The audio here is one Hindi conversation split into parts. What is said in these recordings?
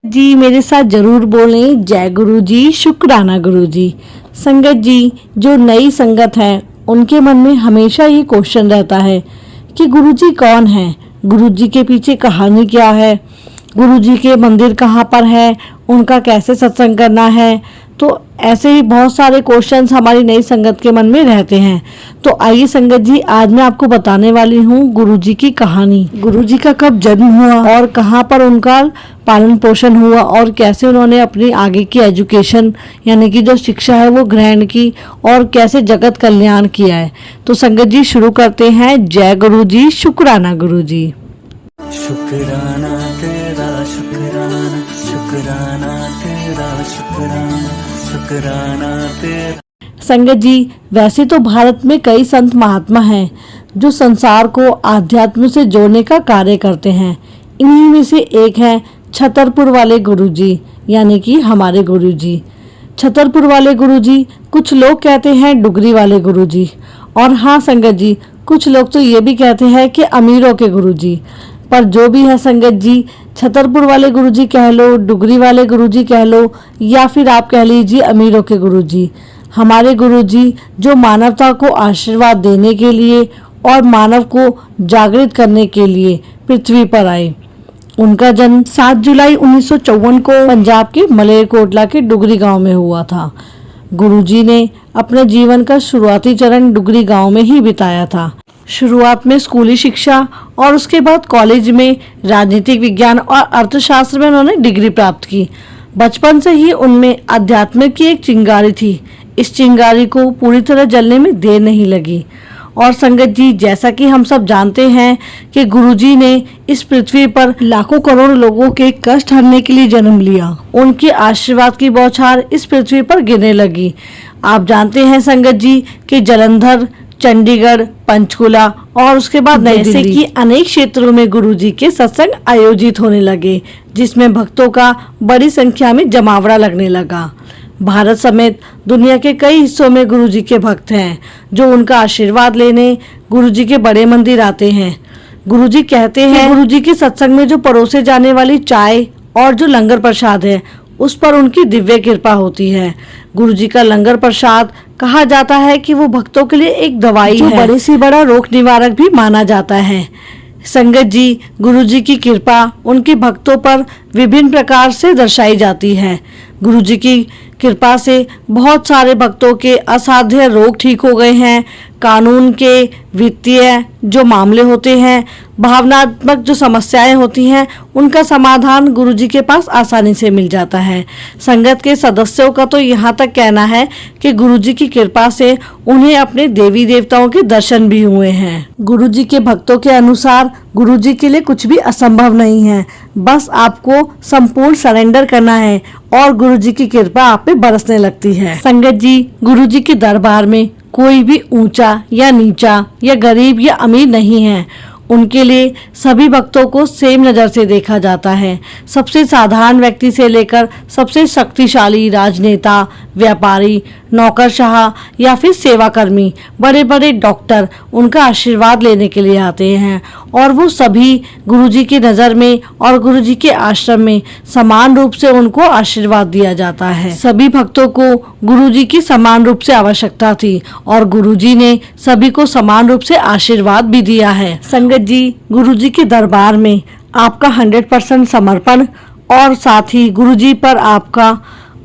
जी मेरे साथ जरूर बोलें जय गुरु जी, शुक्राना गुरु जी। संगत जी, जो नई संगत है उनके मन में हमेशा ये क्वेश्चन रहता है कि गुरु जी कौन है, गुरु जी के पीछे कहानी क्या है, गुरु जी के मंदिर कहाँ पर है, उनका कैसे सत्संग करना है। तो ऐसे ही बहुत सारे क्वेश्चंस हमारी नई संगत के मन में रहते हैं। तो आइए संगत जी, आज मैं आपको बताने वाली हूँ गुरु जी की कहानी। गुरु जी का कब जन्म हुआ और कहाँ पर उनका पालन पोषण हुआ और कैसे उन्होंने अपनी आगे की एजुकेशन यानी कि जो शिक्षा है वो ग्रहण की और कैसे जगत कल्याण किया है। तो संगत जी शुरू करते हैं। जय गुरु जी, शुक्राना गुरु जी। शुक्राना तेरा शुक्राना, शुक्राना तेरा शुक्राना, शुक्राना तेरा। संगत जी, वैसे तो भारत में कई संत महात्मा हैं जो संसार को आध्यात्म से जोड़ने का कार्य करते हैं। इन्हीं में से एक है छतरपुर वाले गुरुजी यानी कि हमारे गुरुजी। छतरपुर वाले गुरुजी, कुछ लोग कहते हैं डुगरी वाले गुरुजी, और हाँ संगत जी, कुछ लोग तो ये भी कहते हैं कि अमीरों के गुरुजी। पर जो भी है संगत जी, छतरपुर वाले गुरुजी कह लो, डुगरी वाले गुरुजी कह लो, या फिर आप कह लीजिए अमीरों के गुरुजी, हमारे गुरुजी जो मानवता को आशीर्वाद देने के लिए और मानव को जागृत करने के लिए पृथ्वी पर आए। उनका जन्म 7 जुलाई 1954 को पंजाब के मलेरकोटला के डुगरी गांव में हुआ था। गुरुजी ने अपने जीवन का शुरुआती चरण डुगरी गांव में ही बिताया था। शुरुआत में स्कूली शिक्षा और उसके बाद कॉलेज में राजनीतिक विज्ञान और अर्थशास्त्र में उन्होंने डिग्री प्राप्त की। बचपन से ही उनमें अध्यात्म की एक चिंगारी थी। इस चिंगारी को पूरी तरह जलने में देर नहीं लगी। और संगत जी, जैसा कि हम सब जानते हैं कि गुरुजी ने इस पृथ्वी पर लाखों करोड़ लोगों के कष्ट हरने के लिए जन्म लिया। उनके आशीर्वाद की बौछार इस पृथ्वी पर गिरने लगी। आप जानते हैं संगत जी कि जालंधर, चंडीगढ़, पंचकुला और उसके बाद नई दिल्ली की अनेक क्षेत्रों में गुरुजी के सत्संग आयोजित होने लगे, जिसमें भक्तों का बड़ी संख्या में जमावड़ा लगने लगा। भारत समेत दुनिया के कई हिस्सों में गुरुजी के भक्त हैं जो उनका आशीर्वाद लेने गुरुजी के बड़े मंदिर आते हैं। गुरुजी कहते हैं गुरुजी के सत्संग में जो परोसे जाने वाली चाय और जो लंगर प्रसाद है उस पर उनकी दिव्य कृपा होती है। गुरुजी का लंगर प्रसाद कहा जाता है कि वो भक्तों के लिए एक दवाई है, बड़े से बड़ा रोग निवारक भी माना जाता है। संगत जी, गुरुजी की कृपा उनके भक्तों पर विभिन्न प्रकार से दर्शाई जाती है। गुरुजी की कृपा से बहुत सारे भक्तों के असाध्य रोग ठीक हो गए हैं। कानून के, वित्तीय जो मामले होते हैं, भावनात्मक जो समस्याएं होती हैं, उनका समाधान गुरुजी के पास आसानी से मिल जाता है। संगत के सदस्यों का तो यहाँ तक कहना है कि गुरुजी की कृपा से उन्हें अपने देवी देवताओं के दर्शन भी हुए हैं। गुरुजी के भक्तों के अनुसार गुरुजी के लिए कुछ भी असंभव नहीं है, बस आपको संपूर्ण सरेंडर करना है और गुरुजी की कृपा आप पे बरसने लगती है। संगत जी, गुरुजी के दरबार में कोई भी ऊंचा या नीचा या गरीब या अमीर नहीं है। उनके लिए सभी भक्तों को सेम नज़र से देखा जाता है। सबसे साधारण व्यक्ति से लेकर सबसे शक्तिशाली राजनेता, व्यापारी, नौकरशाह या फिर सेवाकर्मी, बड़े बड़े डॉक्टर उनका आशीर्वाद लेने के लिए आते हैं और वो सभी गुरुजी की नज़र में और गुरुजी के आश्रम में समान रूप से उनको आशीर्वाद दिया जाता है। सभी भक्तों को गुरुजी की समान रूप से आवश्यकता थी और गुरुजी ने सभी को समान रूप से आशीर्वाद भी दिया है। संगत जी, गुरुजी के दरबार में आपका 100% समर्पण और साथ ही गुरुजी पर आपका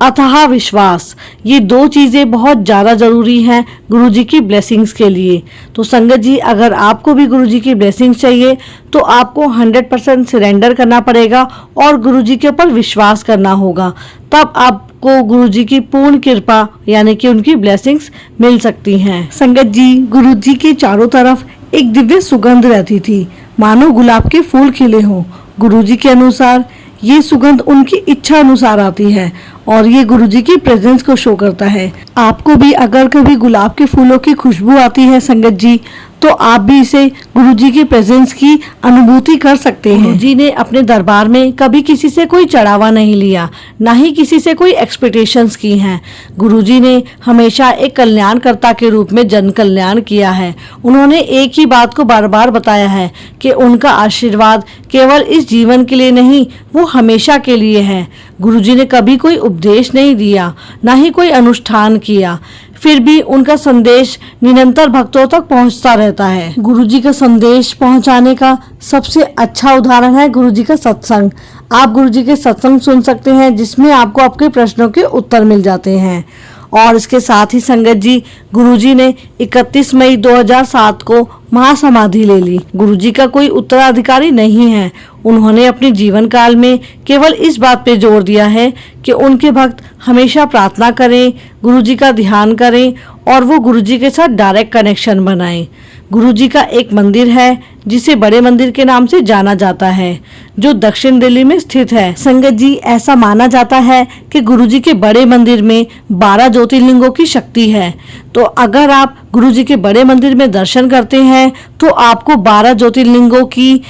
अथाह विश्वास, ये दो चीज़ें बहुत ज़्यादा ज़रूरी हैं गुरुजी की ब्लेसिंग्स के लिए। तो संगत जी, अगर आपको भी गुरुजी की ब्लेसिंग्स चाहिए तो आपको 100% सरेंडर करना पड़ेगा और गुरुजी के ऊपर विश्वास करना होगा, तब आपको गुरुजी की पूर्ण कृपा यानी कि उनकी ब्लेसिंग्स मिल सकती हैं। संगत जी, गुरुजी के चारों तरफ एक दिव्य सुगंध रहती थी, मानो गुलाब के फूल खिले हों। गुरुजी के अनुसार ये सुगंध उनकी इच्छा अनुसार आती है और ये गुरुजी की प्रेजेंस को शो करता है। आपको भी अगर कभी गुलाब के फूलों की खुशबू आती है संगत जी, तो आप भी इसे गुरुजी के प्रेजेंस की अनुभूति कर सकते हैं। गुरुजी ने अपने दरबार में कभी किसी से कोई चढ़ावा नहीं लिया, ना ही किसी से कोई एक्सपेक्टेशंस की हैं। गुरुजी ने हमेशा एक कल्याणकर्ता के रूप में जन कल्याण किया है। उन्होंने एक ही बात को बार बार बताया है कि उनका आशीर्वाद केवल इस जीवन के लिए नहीं, वो हमेशा के लिए है। गुरुजी ने कभी कोई उपदेश नहीं दिया, ना ही कोई अनुष्ठान किया, फिर भी उनका संदेश निरंतर भक्तों तक पहुंचता रहता है। गुरुजी का संदेश पहुंचाने का सबसे अच्छा उदाहरण है गुरुजी का सत्संग। आप गुरुजी के सत्संग सुन सकते हैं जिसमें आपको आपके प्रश्नों के उत्तर मिल जाते हैं। और इसके साथ ही संगत जी, गुरुजी ने 31 मई 2007 को महासमाधि ले ली। गुरुजी का कोई उत्तराधिकारी नहीं है। उन्होंने अपने जीवन काल में केवल इस बात पे जोर दिया है कि उनके भक्त हमेशा प्रार्थना करें, गुरुजी का ध्यान करें और वो गुरुजी के साथ डायरेक्ट कनेक्शन बनाएं। गुरुजी का एक मंदिर है जिसे बड़े मंदिर के नाम से जाना जाता है, जो दक्षिण दिल्ली में स्थित है। संगत जी, ऐसा माना जाता है कि गुरुजी के बड़े मंदिर में 12 ज्योतिर्लिंगों की शक्ति है। तो अगर आप गुरुजी के बड़े मंदिर में दर्शन करते हैं तो आपको 12 ज्योतिर्लिंगों की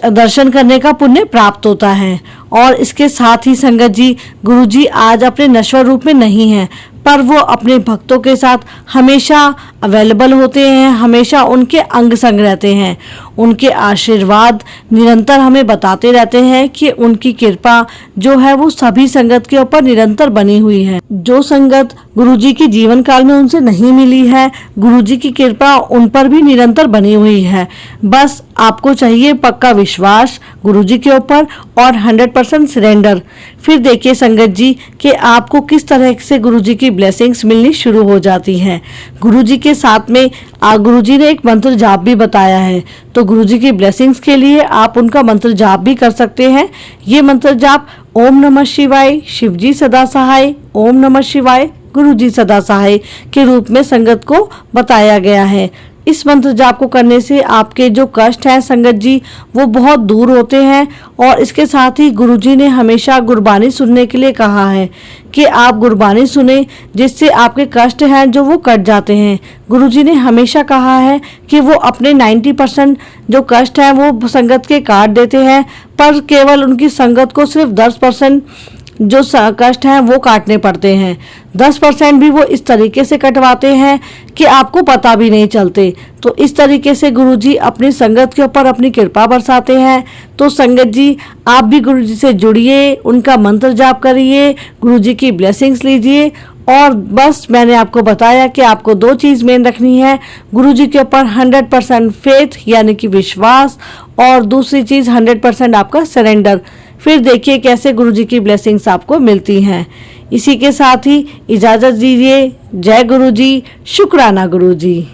दर्शन करने का पुण्य प्राप्त होता है। और इसके साथ ही संगत जी, गुरुजी आज अपने नश्वर रूप में नहीं है, पर वो अपने भक्तों के साथ हमेशा अवेलेबल होते हैं, हमेशा उनके अंग संग रहते हैं। उनके आशीर्वाद निरंतर हमें बताते रहते हैं कि उनकी कृपा जो है वो सभी संगत के ऊपर निरंतर बनी हुई है। जो संगत गुरुजी के जीवन काल में उनसे नहीं मिली है, गुरुजी की कृपा उन पर भी निरंतर बनी हुई है। बस आपको चाहिए पक्का विश्वास गुरुजी के ऊपर और 100% सरेंडर। फिर देखिए संगत जी कि आपको किस तरह से गुरुजी की ब्लेसिंग्स मिलनी शुरू हो जाती हैं। गुरुजी के साथ में गुरुजी ने एक मंत्र जाप भी बताया है, तो गुरुजी की ब्लेसिंग्स के लिए आप उनका मंत्र जाप भी कर सकते हैं। ये मंत्र जाप ओम नमः शिवाय, शिवजी सदा सहाय, ओम नमः शिवाय, गुरुजी सदा सहाय के रूप में संगत को बताया गया है। इस मंत्र जाप को करने से आपके जो कष्ट हैं संगत जी, वो बहुत दूर होते हैं। और इसके साथ ही गुरुजी ने हमेशा गुरबानी सुनने के लिए कहा है कि आप गुरबानी सुने, जिससे आपके कष्ट हैं जो वो कट जाते हैं। गुरुजी ने हमेशा कहा है कि वो अपने 90% जो कष्ट हैं वो संगत के काट देते हैं, पर केवल उनकी संगत को सिर्फ 10% जो कष्ट हैं वो काटने पड़ते हैं। 10% भी वो इस तरीके से कटवाते हैं कि आपको पता भी नहीं चलते। तो इस तरीके से गुरुजी अपनी संगत के ऊपर अपनी कृपा बरसाते हैं। तो संगत जी, आप भी गुरुजी से जुड़िए, उनका मंत्र जाप करिए, गुरुजी की ब्लेसिंग्स लीजिए। और बस मैंने आपको बताया कि आपको 2 चीज़ मेन रखनी है, गुरुजी के ऊपर 100% फेथ यानी कि विश्वास, और दूसरी चीज़ 100% आपका सरेंडर। फिर देखिए कैसे गुरुजी की ब्लेसिंग्स आपको मिलती हैं। इसी के साथ ही इजाज़त दीजिए। जय गुरुजी, शुक्राना गुरुजी।